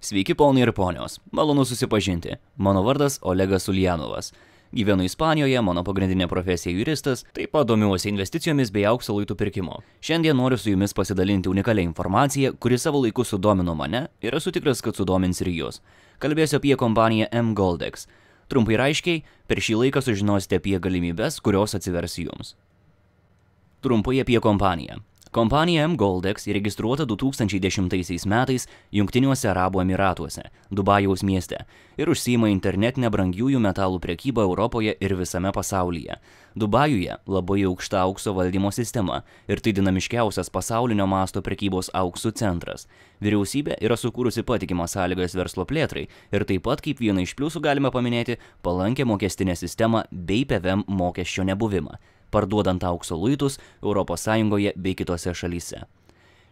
Sveiki ponai ir ponios, malonu susipažinti. Mano vardas Olegas Uljanovas. Gyvenu Ispanijoje, mano pagrindinė profesija juristas, taip pat domiuosi investicijomis bei aukso luitų pirkimu. Šiandien noriu su jumis pasidalinti unikalią informaciją, kuri savo laiku sudomino mane ir esu tikras, kad sudomins ir jūs. Kalbėsiu apie kompaniją mGoldex. Trumpai ir aiškiai, per šį laiką sužinosite apie galimybes, kurios atsivers jums. Trumpai apie kompaniją. Kompanija mGoldex įregistruota 2010 metais Jungtiniuose Arabų Emyratuose, Dubajaus mieste ir užsiima internetinę brangiųjų metalų prekybą Europoje ir visame pasaulyje. Dubajuje labai aukšta aukso valdymo sistema ir tai dinamiškiausias pasaulinio masto prekybos auksų centras. Vyriausybė yra sukūrusi patikimas sąlygas verslo plėtrai ir taip pat kaip vieną iš pliusų galime paminėti palankę mokestinę sistemą bei PVM mokesčio nebuvimą, parduodant aukso luitus ES bei kitose šalyse.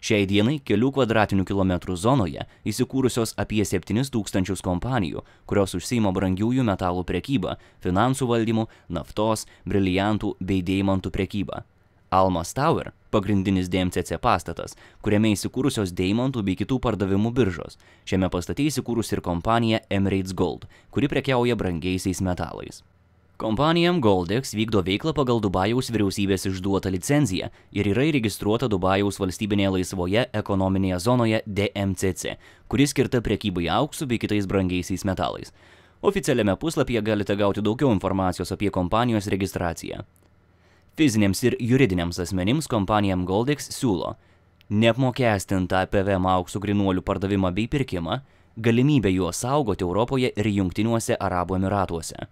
Šiai dienai kelių kvadratinių kilometrų zonoje įsikūrusios apie 7000 kompanijų, kurios užsiima brangiųjų metalų prekybą, finansų valdymu, naftos, briliantų bei deimantų prekybą. Almas Tower – pagrindinis DMCC pastatas, kuriame įsikūrusios deimantų bei kitų pardavimų biržos. Šiame pastate įsikūrusi ir kompanija Emirates Gold, kuri prekiauja brangiaisiais metalais. Kompanija mGoldex vykdo veiklą pagal Dubajaus vyriausybės išduotą licenciją ir yra įregistruota Dubajaus valstybinėje laisvoje ekonominėje zonoje DMCC, kuri skirta prekybai auksu bei kitais brangiaisiais metalais. Oficialiame puslapyje galite gauti daugiau informacijos apie kompanijos registraciją. Fiziniams ir juridiniams asmenims kompanija mGoldex siūlo neapmokestintą PVM auksų grynuolių pardavimą bei pirkimą, galimybę juos saugoti Europoje ir Jungtiniuose Arabų Emyratuose.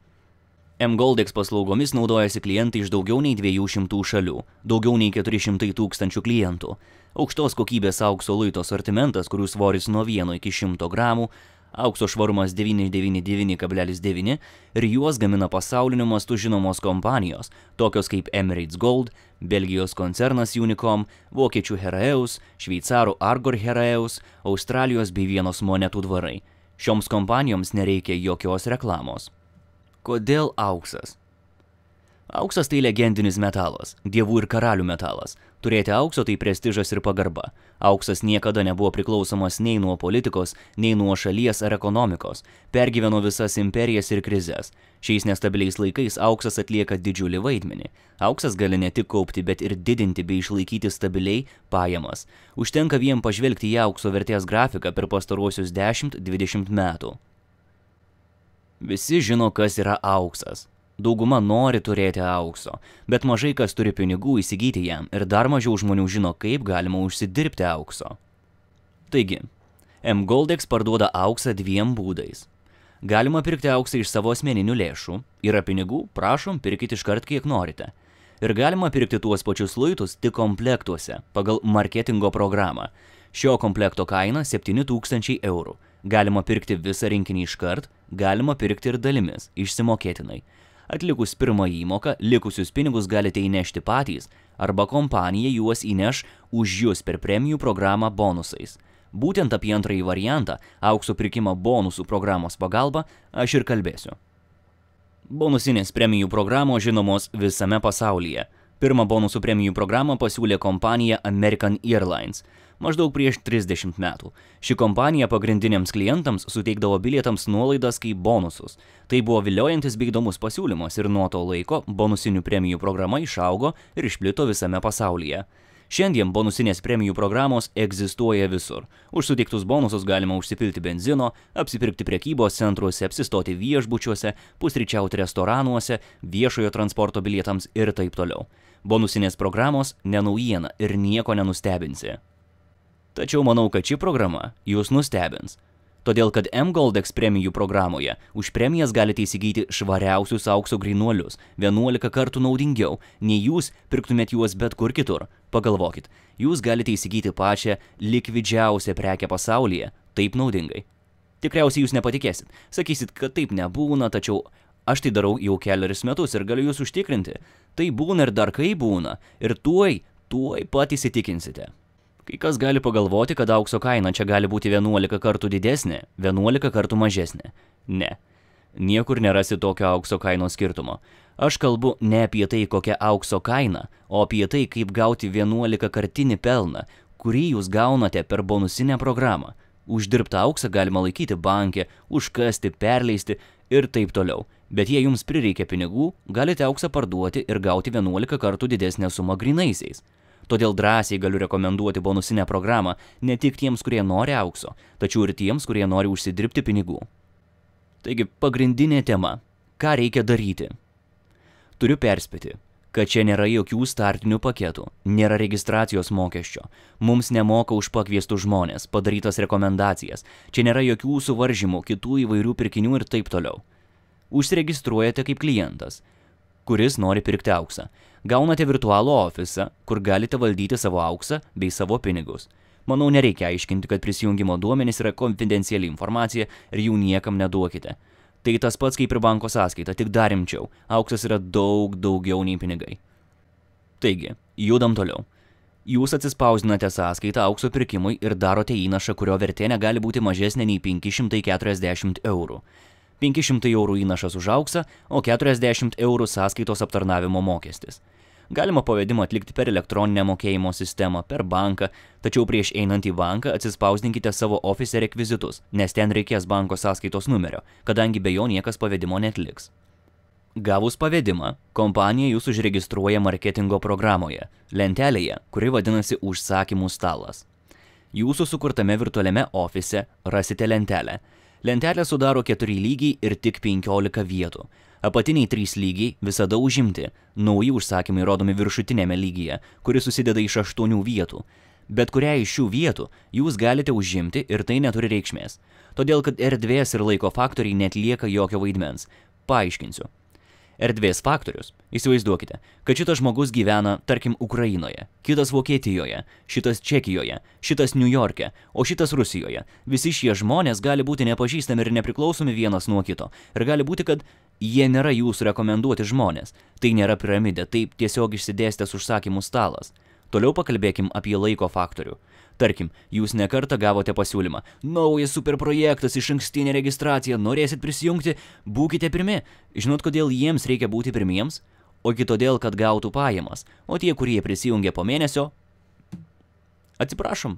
mGoldex paslaugomis naudojasi klientai iš daugiau nei 200 šalių, daugiau nei 400 000 klientų. Aukštos kokybės aukso luito asortimentas, kurių svoris nuo 1 iki 100 gramų, aukso švarumas 999,9 ir juos gamina pasauliniu mastu žinomos kompanijos, tokios kaip Emirates Gold, Belgijos koncernas Unicom, vokiečių Heraeus, šveicarų Argor Heraeus, Australijos bei Vienos monetų dvarai. Šioms kompanijoms nereikia jokios reklamos. Kodėl auksas? Auksas tai legendinis metalas, dievų ir karalių metalas. Turėti aukso tai prestižas ir pagarba. Auksas niekada nebuvo priklausomas nei nuo politikos, nei nuo šalies ar ekonomikos. Pergyveno visas imperijas ir krizes. Šiais nestabiliais laikais auksas atlieka didžiulį vaidmenį. Auksas gali ne tik kaupti, bet ir didinti bei išlaikyti stabiliai pajamas. Užtenka vien pažvelgti į aukso vertės grafiką per pastaruosius 10-20 metų. Visi žino, kas yra auksas. Dauguma nori turėti aukso, bet mažai kas turi pinigų įsigyti jam ir dar mažiau žmonių žino, kaip galima užsidirbti aukso. Taigi, mGoldex parduoda auksą dviem būdais. Galima pirkti auksą iš savo asmeninių lėšų. Yra pinigų, prašom, pirkite iškart kiek norite. Ir galima pirkti tuos pačius luitus tik komplektuose, pagal marketingo programą. Šio komplekto kaina 7000 eurų. Galima pirkti visą rinkinį iškart, galima pirkti ir dalimis, išsimokėtinai. Atlikus pirmą įmoką, likusius pinigus galite įnešti patys, arba kompanija juos įneš už jus per premijų programą bonusais. Būtent apie antrąjį variantą, aukso pirkimo bonusų programos pagalba, aš ir kalbėsiu. Bonusinės premijų programos žinomos visame pasaulyje. Pirmą bonusų premijų programą pasiūlė kompanija American Airlines maždaug prieš 30 metų. Ši kompanija pagrindiniams klientams suteikdavo bilietams nuolaidas kaip bonusus. Tai buvo viliojantis bei įdomus pasiūlymas ir nuo to laiko bonusinių premijų programa išaugo ir išplito visame pasaulyje. Šiandien bonusinės premijų programos egzistuoja visur. Už suteiktus bonusus galima užsipilti benzino, apsipirkti prekybos centruose, apsistoti viešbučiuose, pusryčiauti restoranuose, viešojo transporto bilietams ir taip toliau. Bonusinės programos ne naujiena ir nieko nenustebinsi. Tačiau manau, kad ši programa jūs nustebins. Todėl, kad mGoldex premijų programoje už premijas galite įsigyti švariausius aukso grynuolius 11 kartų naudingiau, nei jūs pirktumėt juos bet kur kitur. Pagalvokit, jūs galite įsigyti pačią likvidžiausią prekę pasaulyje taip naudingai. Tikriausiai jūs nepatikėsit. Sakysit, kad taip nebūna, tačiau aš tai darau jau keliarius metus ir galiu jūs užtikrinti. Tai būna ir dar kai būna. Ir tuoj pat įsitikinsite. Kai kas gali pagalvoti, kad aukso kaina čia gali būti 11 kartų didesnė, 11 kartų mažesnė. Ne. Niekur nerasi tokio aukso kainos skirtumo. Aš kalbu ne apie tai, kokia aukso kaina, o apie tai, kaip gauti 11 kartinį pelną, kurį jūs gaunate per bonusinę programą. Uždirbtą auksą galima laikyti banke, užkasti, perleisti ir taip toliau. Bet jei jums prireikia pinigų, galite auksą parduoti ir gauti 11 kartų didesnę sumą grynaisiais. Todėl drąsiai galiu rekomenduoti bonusinę programą ne tik tiems, kurie nori aukso, tačiau ir tiems, kurie nori užsidirbti pinigų. Taigi, pagrindinė tema – ką reikia daryti? Turiu perspėti, kad čia nėra jokių startinių paketų, nėra registracijos mokesčio, mums nemoka už pakviestus žmonės, padarytas rekomendacijas, čia nėra jokių suvaržymų, kitų įvairių pirkinių ir taip toliau. Užsiregistruojate kaip klientas, kuris nori pirkti auksą. Gaunate virtualų ofisą, kur galite valdyti savo auksą bei savo pinigus. Manau, nereikia aiškinti, kad prisijungimo duomenys yra konfidenciali informacija ir jų niekam neduokite. Tai tas pats kaip ir banko sąskaita, tik dar rimčiau. Auksas yra daug daugiau nei pinigai. Taigi, judam toliau. Jūs atsispausdinate sąskaitą aukso pirkimui ir darote įnašą, kurio vertė negali būti mažesnė nei 540 eurų. 500 eurų įnašas už auksą, o 40 eurų sąskaitos aptarnavimo mokestis. Galima pavedimą atlikti per elektroninę mokėjimo sistemą, per banką, tačiau prieš einant į banką atsispausdinkite savo ofise rekvizitus, nes ten reikės banko sąskaitos numerio, kadangi be jo niekas pavedimo netliks. Gavus pavedimą, kompanija jūs užregistruoja marketingo programoje, lentelėje, kuri vadinasi užsakymų stalas. Jūsų sukurtame virtualiame ofise rasite lentelę. Lentelę sudaro 4 lygiai ir tik 15 vietų. Apatiniai 3 lygiai visada užimti, nauji užsakymai rodomi viršutinėme lygyje, kuris susideda iš 8 vietų. Bet kurią iš šių vietų jūs galite užimti ir tai neturi reikšmės, todėl kad erdvės ir laiko faktoriai netlieka jokio vaidmens. Paaiškinsiu. Erdvės faktorius. Įsivaizduokite, kad šitas žmogus gyvena, tarkim, Ukrainoje, kitas Vokietijoje, šitas Čekijoje, šitas Niujorke, o šitas Rusijoje. Visi šie žmonės gali būti nepažįstami ir nepriklausomi vienas nuo kito. Ir gali būti, kad jie nėra jūsų rekomenduoti žmonės. Tai nėra piramidė, taip tiesiog išsidėstęs užsakymų stalas. Toliau pakalbėkim apie laiko faktorių. Tarkim, jūs nekartą gavote pasiūlymą. Naujas superprojektas, išankstinė registracija, norėsit prisijungti, būkite pirmi. Žinot, kodėl jiems reikia būti pirmiems? Ogi todėl, kad gautų pajamas. O tie, kurie prisijungia po mėnesio... Atsiprašom.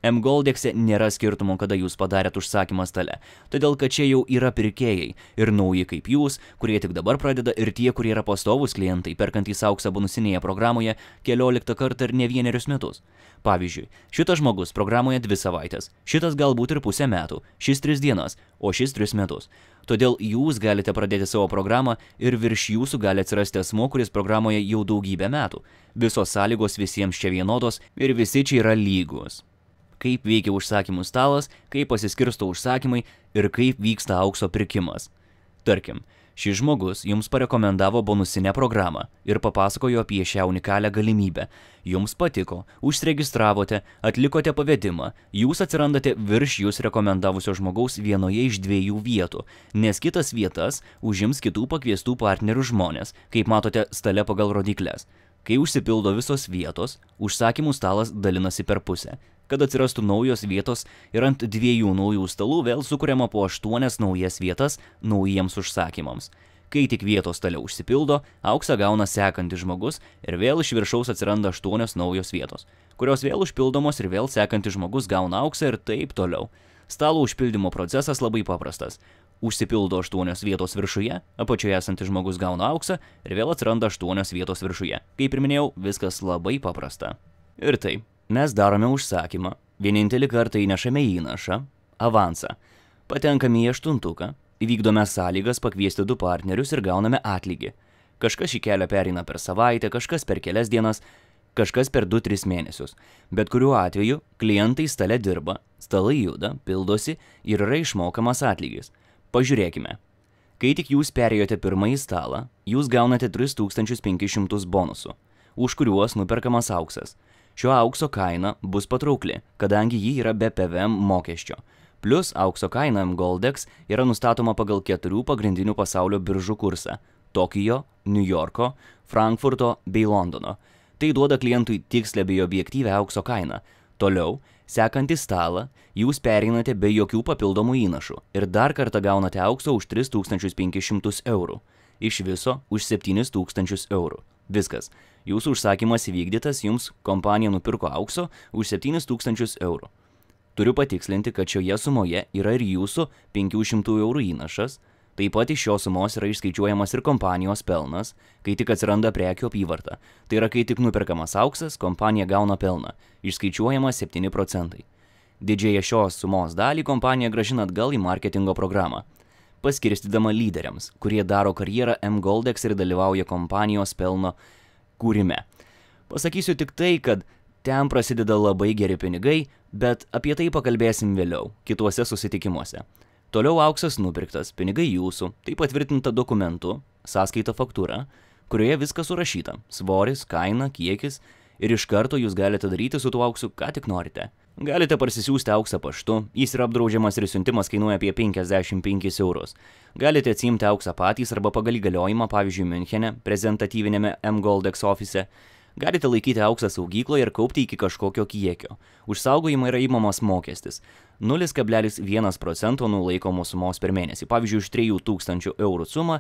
mGoldex'e nėra skirtumo, kada jūs padarėt užsakymą stale, todėl kad čia jau yra pirkėjai ir nauji kaip jūs, kurie tik dabar pradeda ir tie, kurie yra pastovūs klientai, perkantys auksą bonusinėje programoje 14 kartą ir ne 1 metus. Pavyzdžiui, šitas žmogus programoje 2 savaitės, šitas galbūt ir pusę metų, šis 3 dienas, o šis 3 metus. Todėl jūs galite pradėti savo programą ir virš jūsų gali atsirasti asmuo, kuris programoje jau daugybę metų. Visos sąlygos visiems čia vienodos ir visi čia yra lygus. Kaip veikia užsakymų stalas, kaip pasiskirsto užsakymai ir kaip vyksta aukso pirkimas. Tarkim, šis žmogus jums parekomendavo bonusinę programą ir papasakojo apie šią unikalią galimybę. Jums patiko, užsiregistravote, atlikote pavedimą, jūs atsirandate virš jūs rekomendavusio žmogaus vienoje iš 2 vietų, nes kitas vietas užims kitų pakviestų partnerių žmonės, kaip matote stale pagal rodykles. Kai užsipildo visos vietos, užsakymų stalas dalinasi per pusę. Kad atsirastų naujos vietos ir ant 2 naujų stalų vėl sukuriama po 8 naujas vietas naujiems užsakymams. Kai tik vietos stale užsipildo, auksą gauna sekantis žmogus ir vėl iš viršaus atsiranda 8 naujos vietos, kurios vėl užpildomos ir vėl sekantis žmogus gauna auksą ir taip toliau. Stalo užpildymo procesas labai paprastas. Užsipildo 8 vietos viršuje, apačioje esantis žmogus gauna auksą ir vėl atsiranda 8 vietos viršuje. Kaip ir minėjau, viskas labai paprasta. Ir taip. Mes darome užsakymą, vienintelį kartą įnešame įnašą, avansą, patenkame į 8-tuką, įvykdome sąlygas pakviesti 2 partnerius ir gauname atlygį. Kažkas šį kelią pereina per savaitę, kažkas per kelias dienas, kažkas per 2-3 mėnesius. Bet kuriuo atveju klientai stale dirba, stalai juda, pildosi ir yra išmokamas atlygis. Pažiūrėkime. Kai tik jūs perėjote pirmąjį stalą, jūs gaunate 3500 bonusų, už kuriuos nuperkamas auksas. Šio aukso kaina bus patraukli, kadangi ji yra be PVM mokesčio. Plus aukso kaina mGoldex yra nustatoma pagal 4 pagrindinių pasaulio biržų kursą – Tokijo, Niujorko, Frankfurto bei Londono. Tai duoda klientui tikslę bei objektyvę aukso kainą. Toliau, sekantį stalą, jūs pereinate be jokių papildomų įnašų ir dar kartą gaunate aukso už 3500 eurų. Iš viso už 7000 eurų. Viskas. Jūsų užsakymas įvykdytas, jums kompanija nupirko aukso už 7000 eurų. Turiu patikslinti, kad šioje sumoje yra ir jūsų 500 eurų įnašas, taip pat iš šios sumos yra išskaičiuojamas ir kompanijos pelnas, kai tik atsiranda prekių apyvarta. Tai yra, kai tik nuperkamas auksas, kompanija gauna pelną, išskaičiuojama 7%. Didžiąją šios sumos dalį kompanija grąžina atgal į marketingo programą, paskirstydama lyderiams, kurie daro karjerą mGoldex ir dalyvauja kompanijos pelno kūrime. Pasakysiu tik tai, kad ten prasideda labai geri pinigai, bet apie tai pakalbėsim vėliau, kituose susitikimuose. Toliau auksas nupirktas, pinigai jūsų, tai patvirtinta dokumentu, sąskaita faktūra, kurioje viskas surašyta – svoris, kaina, kiekis ir iš karto jūs galite daryti su tuo auksu, ką tik norite. Galite parsisiųsti auksą paštu, jis yra apdraudžiamas ir siuntimas kainuoja apie 55 eurus. Galite atsiimti auksą patys arba pagal įgaliojimą, pavyzdžiui, Miunchene, prezentatyvinėme mGoldex ofise. Galite laikyti auksą saugykloje ir kaupti iki kažkokio kiekio. Už saugojimą yra įmamas mokestis – 0,1% nuo laikomos sumos per mėnesį. Pavyzdžiui, už 3000 eurų sumą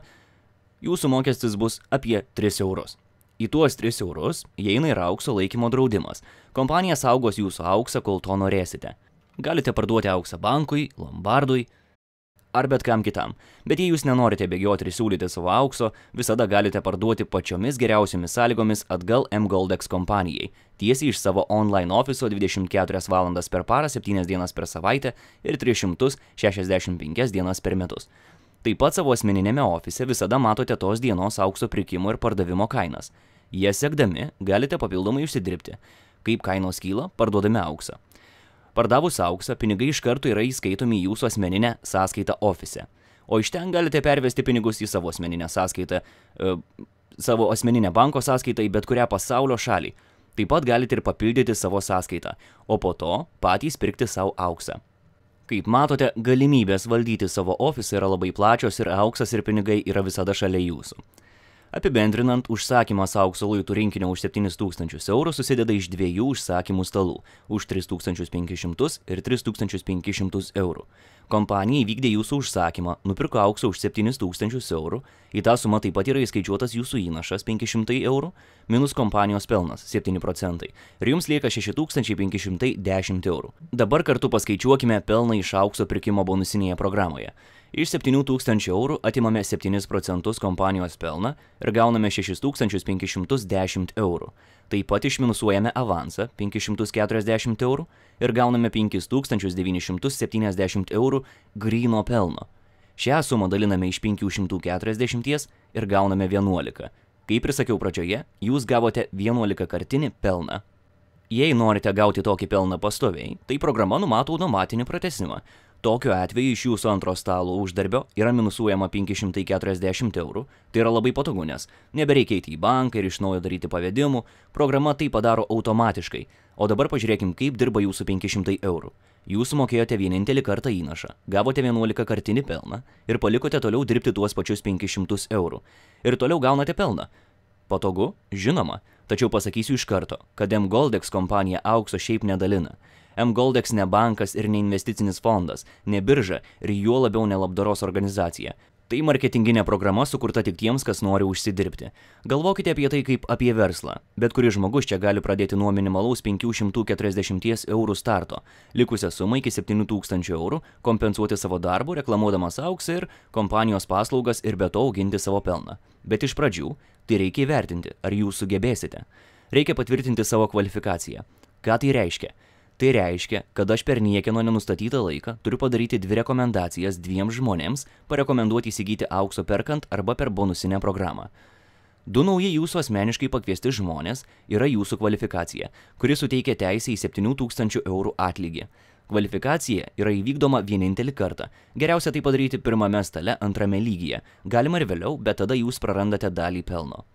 jūsų mokestis bus apie 3 eurus. Į tuos 3 eurus įeina ir aukso laikymo draudimas. Kompanija saugos jūsų auksą, kol to norėsite. Galite parduoti auksą bankui, lombardui ar bet kam kitam. Bet jei jūs nenorite bėgioti ir siūlyti savo aukso, visada galite parduoti pačiomis geriausiomis sąlygomis atgal mGoldex kompanijai, tiesiai iš savo online ofiso 24 valandas per parą, 7 dienas per savaitę ir 365 dienas per metus. Taip pat savo asmeninėme ofise visada matote tos dienos aukso pirkimo ir pardavimo kainas. Jas sekdami galite papildomai užsidirbti. Kaip kainos kyla, parduodami auksą. Pardavus auksą, pinigai iš karto yra įskaitomi į jūsų asmeninę sąskaitą ofise. O iš ten galite pervesti pinigus į savo asmeninę sąskaitą, savo asmeninę banko sąskaitą į bet kurią pasaulio šalį. Taip pat galite ir papildyti savo sąskaitą, o po to patys pirkti savo auksą. Kaip matote, galimybės valdyti savo ofisą yra labai plačios ir auksas ir pinigai yra visada šalia jūsų. Apibendrinant, užsakymas aukso luitų rinkinio už 7000 eurų susideda iš 2 užsakymų stalų už 3500 ir 3500 eurų. Kompanija įvykdė jūsų užsakymą, nupirko auksą už 7000 eurų, į tą sumą taip pat yra įskaičiuotas jūsų įnašas 500 eurų, minus kompanijos pelnas 7% ir jums lieka 6510 eurų. Dabar kartu paskaičiuokime pelną iš aukso pirkimo bonusinėje programoje. Iš 7000 eurų atimame 7% kompanijos pelną ir gauname 6510 eurų. Taip pat išminusuojame avansą 540 eurų ir gauname 5970 eurų gryno pelno. Šią sumą daliname iš 540 ir gauname 11. Kaip ir sakiau pradžioje, jūs gavote 11-kartinį pelną. Jei norite gauti tokį pelną pastoviai, tai programa numato automatinį pratęsimą. Tokiu atveju iš jūsų antro stalo uždarbio yra minusuojama 540 eurų. Tai yra labai patogu, nes nebereikia eiti į banką ir iš naujo daryti pavedimų. Programa tai padaro automatiškai. O dabar pažiūrėkim, kaip dirba jūsų 500 eurų. Jūs mokėjote vienintelį kartą įnašą, gavote 11-kartinį pelną ir palikote toliau dirbti tuos pačius 500 eurų. Ir toliau gaunate pelną. Patogu? Žinoma. Tačiau pasakysiu iš karto, kad mGoldex kompanija aukso šiaip nedalina. mGoldex ne bankas ir ne investicinis fondas, ne birža ir juo labiau ne labdaros organizacija. Tai marketinginė programa sukurta tik tiems, kas nori užsidirbti. Galvokite apie tai kaip apie verslą. Bet kuris žmogus čia gali pradėti nuo minimalaus 540 eurų starto, likusią sumą iki 7000 eurų, kompensuoti savo darbų, reklamuodamas auksą ir kompanijos paslaugas ir be to auginti savo pelną. Bet iš pradžių tai reikia įvertinti, ar jūs sugebėsite. Reikia patvirtinti savo kvalifikaciją. Ką tai reiškia? Tai reiškia, kad aš per niekieno nenustatytą laiką turiu padaryti 2 rekomendacijas 2 žmonėms, parekomenduoti įsigyti aukso perkant arba per bonusinę programą. 2 nauji jūsų asmeniškai pakviesti žmonės yra jūsų kvalifikacija, kuri suteikia teisę į 7000 eurų atlygį. Kvalifikacija yra įvykdoma vienintelį kartą. Geriausia tai padaryti pirmame stale antrame lygyje. Galima ir vėliau, bet tada jūs prarandate dalį pelno.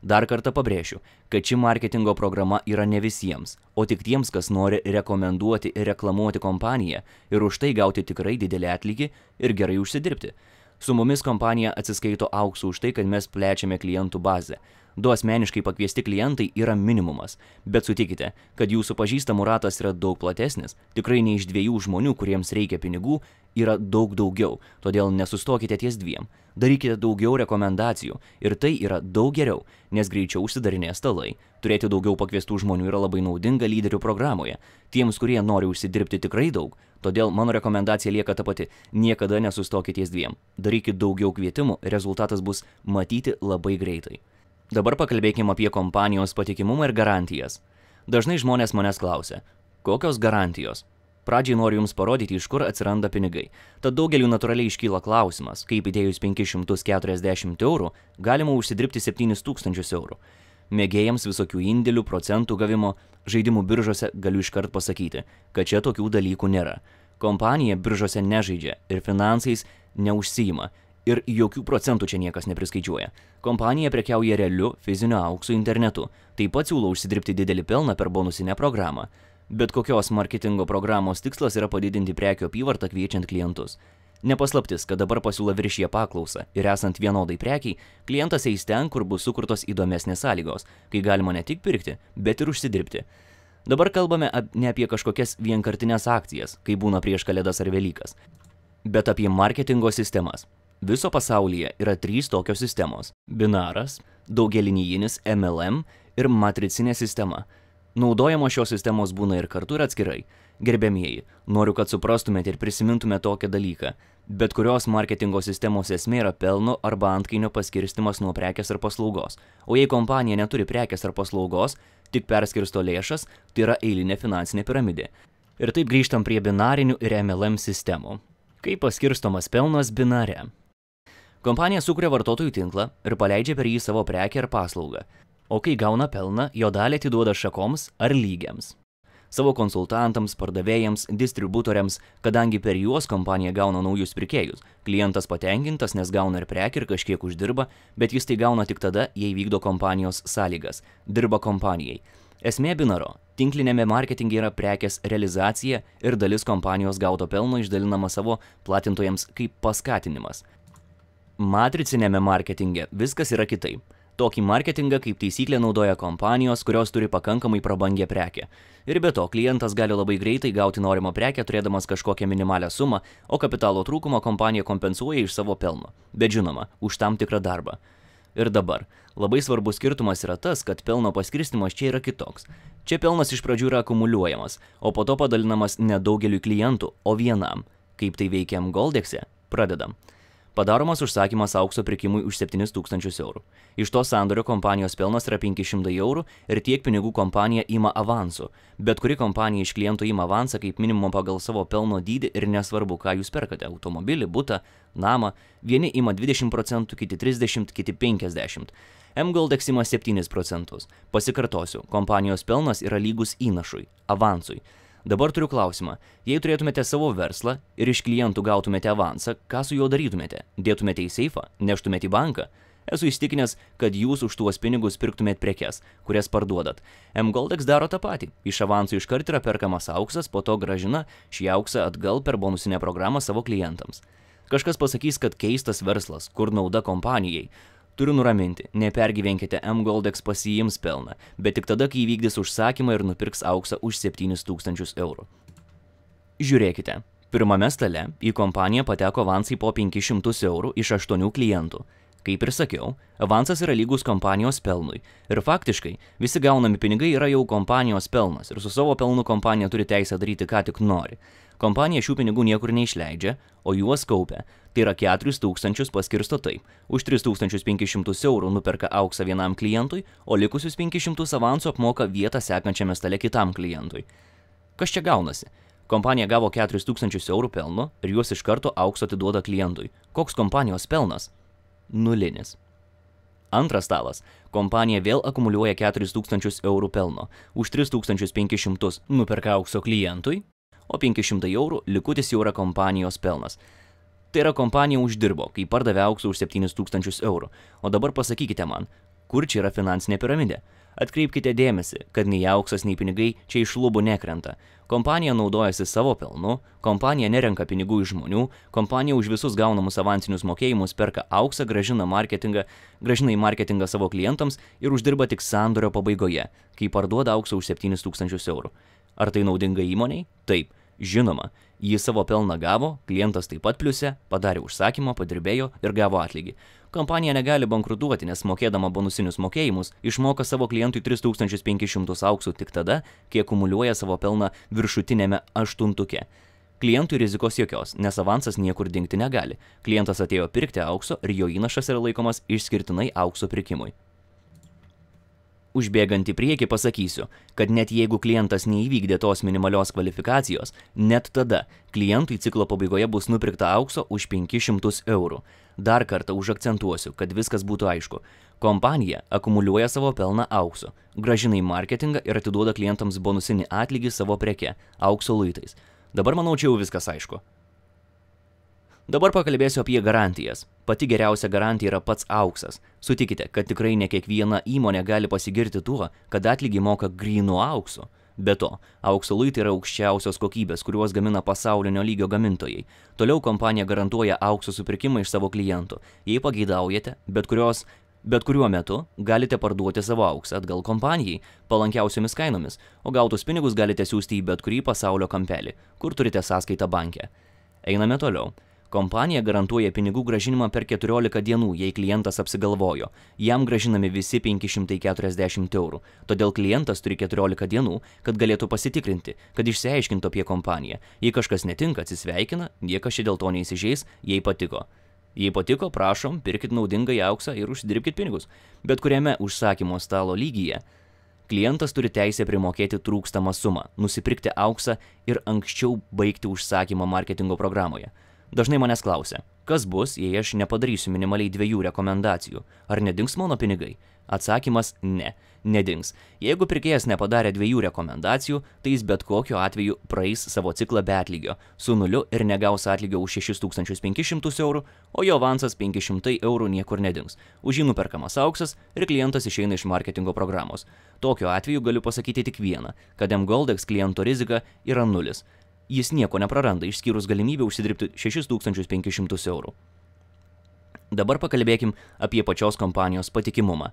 Dar kartą pabrėšiu, kad ši marketingo programa yra ne visiems, o tik tiems, kas nori rekomenduoti ir reklamuoti kompaniją ir už tai gauti tikrai didelį atlygį ir gerai užsidirbti. Su mumis kompanija atsiskaito auksu už tai, kad mes plečiame klientų bazę. 2 asmeniškai pakviesti klientai yra minimumas, bet sutikite, kad jūsų pažįstamų ratas yra daug platesnis, tikrai ne iš 2 žmonių, kuriems reikia pinigų, yra daug daugiau, todėl nesustokite ties 2. Darykite daugiau rekomendacijų ir tai yra daug geriau, nes greičiau užsidarinės stalai. Turėti daugiau pakviestų žmonių yra labai naudinga lyderių programoje, tiems, kurie nori užsidirbti tikrai daug. Todėl mano rekomendacija lieka ta pati – niekada nesustokite ties 2. Darykit daugiau kvietimų, rezultatas bus matyti labai greitai. Dabar pakalbėkime apie kompanijos patikimumą ir garantijas. Dažnai žmonės manęs klausia, kokios garantijos? Pradžiai noriu jums parodyti, iš kur atsiranda pinigai. Tad daugeliu natūraliai iškyla klausimas, kaip įdėjus 540 eurų galima užsidirbti 7000 eurų. Mėgėjams visokių indėlių, procentų gavimo, žaidimų biržose galiu iškart pasakyti, kad čia tokių dalykų nėra. Kompanija biržose nežaidžia ir finansais neužsiima. Ir jokių procentų čia niekas nepriskaičiuoja. Kompanija prekiauja realiu fiziniu auksu internetu. Taip pat siūlo užsidirbti didelį pelną per bonusinę programą. Bet kokios marketingo programos tikslas yra padidinti prekių apyvartą kviečiant klientus. Nepaslaptis, kad dabar pasiūla viršija paklausą ir esant vienodai prekiai, klientas eis ten, kur bus sukurtos įdomesnės sąlygos, kai galima ne tik pirkti, bet ir užsidirbti. Dabar kalbame ne apie kažkokias vienkartinės akcijas, kai būna prieš Kalėdas ar Velykas, bet apie marketingo sistemas. Viso pasaulyje yra 3 tokios sistemos – binaras, daugelinijinis MLM ir matricinė sistema. Naudojamos šios sistemos būna ir kartu ir atskirai. Gerbiamieji, noriu, kad suprastumėte ir prisimintumėte tokį dalyką. Bet kurios marketingo sistemos esmė yra pelno arba antkainio paskirstimas nuo prekės ar paslaugos. O jei kompanija neturi prekės ar paslaugos, tik perskirsto lėšas, tai yra eilinė finansinė piramidė. Ir taip grįžtam prie binarinių ir MLM sistemų. Kaip paskirstomas pelnas binare? Kompanija sukuria vartotojų tinklą ir paleidžia per jį savo prekę ar paslaugą. O kai gauna pelną, jo dalį atiduoda šakoms ar lygiams. Savo konsultantams, pardavėjams, distributoriams, kadangi per juos kompanija gauna naujus pirkėjus. Klientas patenkintas, nes gauna ir prekę ir kažkiek uždirba, bet jis tai gauna tik tada, jei vykdo kompanijos sąlygas. Dirba kompanijai. Esmė binaro. Tinklinėme marketinge yra prekės realizacija ir dalis kompanijos gauto pelno išdalinama savo platintojams kaip paskatinimas. Matricinėme marketinge viskas yra kitaip. Tokį marketingą kaip taisyklė naudoja kompanijos, kurios turi pakankamai prabangią prekę. Ir be to, klientas gali labai greitai gauti norimą prekę, turėdamas kažkokią minimalią sumą, o kapitalo trūkumą kompanija kompensuoja iš savo pelno. Bet žinoma, už tam tikrą darbą. Ir dabar, labai svarbus skirtumas yra tas, kad pelno paskirstimas čia yra kitoks. Čia pelnas iš pradžių yra akumuliuojamas, o po to padalinamas ne daugeliui klientų, o vienam. Kaip tai veikia Mgoldex'e? Pradedam. Padaromas užsakymas aukso pirkimui už 7000 eurų. Iš to sandorio kompanijos pelnas yra 500 eurų ir tiek pinigų kompanija ima avansu. Bet kuri kompanija iš klientų ima avansą kaip minimum pagal savo pelno dydį ir nesvarbu, ką jūs perkate – automobilį, butą, namą. Vieni ima 20%, kiti 30%, kiti 50%. Mgoldex ima 7%. Pasikartosiu, kompanijos pelnas yra lygus įnašui, avansui. Dabar turiu klausimą. Jei turėtumėte savo verslą ir iš klientų gautumėte avansą, ką su juo darytumėte? Dėtumėte į seifą? Neštumėte į banką? Esu įstikinęs, kad jūs už tuos pinigus pirktumėt prekes, kurias parduodat. Mgoldex daro tą patį. Iš avansų iškart yra perkamas auksas, po to grąžina šį auksą atgal per bonusinę programą savo klientams. Kažkas pasakys, kad keistas verslas, kur nauda kompanijai. Turiu nuraminti, nepergyvenkite, Mgoldex pasiims pelną, bet tik tada, kai įvykdys užsakymą ir nupirks auksą už 7000 eurų. Žiūrėkite, pirmame stale į kompaniją pateko avansai po 500 eurų iš 8 klientų. Kaip ir sakiau, avansas yra lygus kompanijos pelnui. Ir faktiškai, visi gaunami pinigai yra jau kompanijos pelnas ir su savo pelnu kompanija turi teisę daryti, ką tik nori. Kompanija šių pinigų niekur neišleidžia, o juos kaupia. Tai yra 4000 paskirsto taip. Už 3500 eurų nuperka auksą vienam klientui, o likusius 500 avansų apmoka vietą sekančiame stale kitam klientui. Kas čia gaunasi? Kompanija gavo 4000 eurų pelno ir juos iš karto aukso atiduoda klientui. Koks kompanijos pelnas? Nulinis. Antras stalas. Kompanija vėl akumuliuoja 4000 eurų pelno. Už 3500 nuperka aukso klientui, o 500 eurų likutis jau yra kompanijos pelnas. Tai yra kompanija uždirbo, kai pardavė auksą už 7000 eurų. O dabar pasakykite man, kur čia yra finansinė piramidė? Atkreipkite dėmesį, kad nei auksas, nei pinigai čia iš lubų nekrenta. Kompanija naudojasi savo pelnu, kompanija nerenka pinigų iš žmonių, kompanija už visus gaunamus avansinius mokėjimus perka auksą, grąžina į marketingą savo klientams ir uždirba tik sandorio pabaigoje, kai parduoda auksą už 7000 eurų. Ar tai naudinga įmoniai? Taip, žinoma. Jis savo pelną gavo, klientas taip pat pliuse, padarė užsakymą, padirbėjo ir gavo atlygį. Kompanija negali bankrutuoti, nes mokėdama bonusinius mokėjimus išmoka savo klientui 3500 auksų tik tada, kai akumuliuoja savo pelną viršutinėme aštuntuke. Klientui rizikos jokios, nes avansas niekur dingti negali. Klientas atėjo pirkti aukso ir jo įnašas yra laikomas išskirtinai aukso pirkimui. Užbėgant į priekį pasakysiu, kad net jeigu klientas neįvykdė tos minimalios kvalifikacijos, net tada klientui ciklo pabaigoje bus nupirkta aukso už 500 eurų. Dar kartą užakcentuosiu, kad viskas būtų aišku. Kompanija akumuliuoja savo pelną aukso, grąžina į marketingą ir atiduoda klientams bonusinį atlygį savo preke, aukso luitais. Dabar manau, čia jau viskas aišku. Dabar pakalbėsiu apie garantijas. Pati geriausia garantija yra pats auksas. Sutikite, kad tikrai ne kiekviena įmonė gali pasigirti tuo, kad atlygį moka grynu auksu. Be to, aukso luitai yra aukščiausios kokybės, kuriuos gamina pasaulinio lygio gamintojai. Toliau kompanija garantuoja aukso supirkimą iš savo klientų. Jei pageidaujate, bet kuriuo metu galite parduoti savo auksą atgal kompanijai palankiausiomis kainomis, o gautus pinigus galite siųsti į bet kurį pasaulio kampelį, kur turite sąskaitą banke. Einame toliau. Kompanija garantuoja pinigų grąžinimą per 14 dienų, jei klientas apsigalvojo. Jam grąžinami visi 540 eurų. Todėl klientas turi 14 dienų, kad galėtų pasitikrinti, kad išsiaiškintų apie kompaniją. Jei kažkas netinka, atsisveikina, niekas čia dėl to neįsižeis, jei patiko. Jei patiko, prašom, pirkit naudingąjį auksą ir užsidirbkit pinigus. Bet kuriame užsakymo stalo lygyje klientas turi teisę primokėti trūkstamą sumą, nusipirkti auksą ir anksčiau baigti užsakymą marketingo programoje. Dažnai manęs klausia, kas bus, jei aš nepadarysiu minimaliai 2 rekomendacijų? Ar nedings mano pinigai? Atsakymas – ne, nedings. Jeigu pirkėjas nepadarė 2 rekomendacijų, tai jis bet kokiu atveju praeis savo ciklą be atlygio, su nuliu ir negaus atlygio už 6500 eurų, o jo avansas 500 eurų niekur nedings. Už jį nuperkamas auksas ir klientas išeina iš marketingo programos. Tokiu atveju galiu pasakyti tik vieną, kad mGoldex kliento rizika yra nulis. Jis nieko nepraranda, išskyrus galimybę užsidirbti 6500 eurų. Dabar pakalbėkim apie pačios kompanijos patikimumą.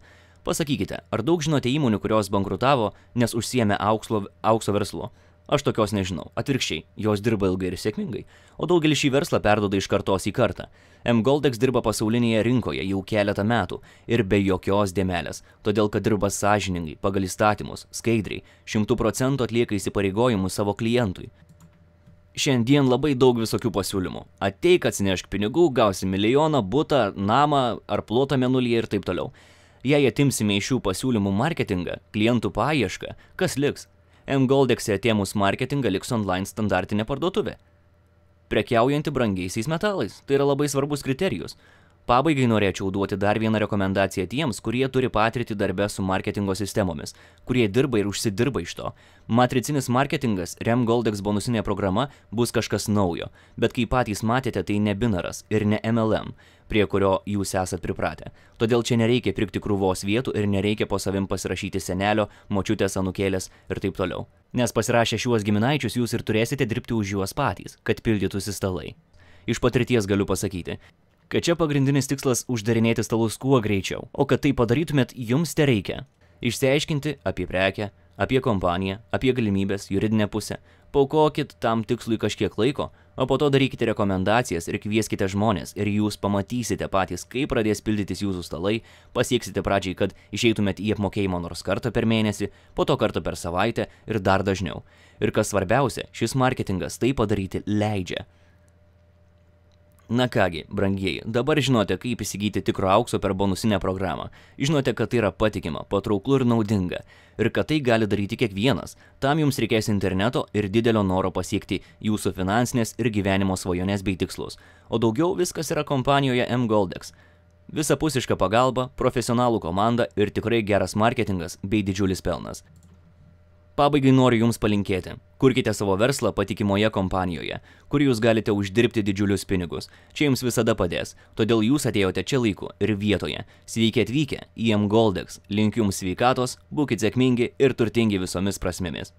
Pasakykite, ar daug žinote įmonių, kurios bankrutavo, nes užsiėmė aukso verslu? Aš tokios nežinau. Atvirkščiai, jos dirba ilgai ir sėkmingai, o daugelis šį verslą perduoda iš kartos į kartą. mGoldex dirba pasaulinėje rinkoje jau keletą metų ir be jokios dėmelės, todėl kad dirba sąžiningai, pagal įstatymus, skaidriai, 100% atlieka įsipareigojimus savo klientui. Šiandien labai daug visokių pasiūlymų. Ateik, atsinešk pinigų, gausi milijoną, butą, namą ar plotą mėnulyje ir taip toliau. Jei atimsime iš šių pasiūlymų marketingą, klientų paiešką, kas liks? mGoldex atėmus marketingą liks online standartinė parduotuvė. Prekiaujanti brangiaisiais metalais. Tai yra labai svarbus kriterijus. Pabaigai norėčiau duoti dar vieną rekomendaciją tiems, kurie turi patirtį darbe su marketingo sistemomis, kurie dirba ir užsidirba iš to. Matricinis marketingas, mGoldex bonusinė programa bus kažkas naujo, bet kaip patys matėte, tai ne binaras ir ne MLM, prie kurio jūs esat pripratę. Todėl čia nereikia pirkti krūvos vietų ir nereikia po savim pasirašyti senelio, močiutės, anūkėlės ir taip toliau. Nes pasirašę šiuos giminaičius jūs ir turėsite dirbti už juos patys, kad pildytųsi stalai. Iš patirties galiu pasakyti, kad čia pagrindinis tikslas uždarinėti stalus kuo greičiau, o kad tai padarytumėt, jums tereikia išsiaiškinti apie prekę, apie kompaniją, apie galimybės, juridinę pusę, paaukokit tam tikslui kažkiek laiko, o po to darykite rekomendacijas ir kvieskite žmonės ir jūs pamatysite patys, kaip pradės pildytis jūsų stalai, pasieksite pradžiai, kad išeitumėt į apmokėjimą nors kartą per mėnesį, po to kartą per savaitę ir dar dažniau. Ir kas svarbiausia, šis marketingas tai padaryti leidžia. Na kągi, brangieji, dabar žinote, kaip įsigyti tikro aukso per bonusinę programą. Žinote, kad tai yra patikima, patrauklu ir naudinga. Ir kad tai gali daryti kiekvienas. Tam jums reikės interneto ir didelio noro pasiekti jūsų finansinės ir gyvenimo svajonės bei tikslus. O daugiau viskas yra kompanijoje mGoldex. Visapusiška pagalba, profesionalų komanda ir tikrai geras marketingas bei didžiulis pelnas. Pabaigai noriu Jums palinkėti. Kurkite savo verslą patikimoje kompanijoje, kur Jūs galite uždirbti didžiulius pinigus. Čia Jums visada padės, todėl Jūs atėjote čia laiku ir vietoje. Sveiki atvykę į M-Goldex. Linkiu Jums sveikatos, būkite sėkmingi ir turtingi visomis prasmėmis.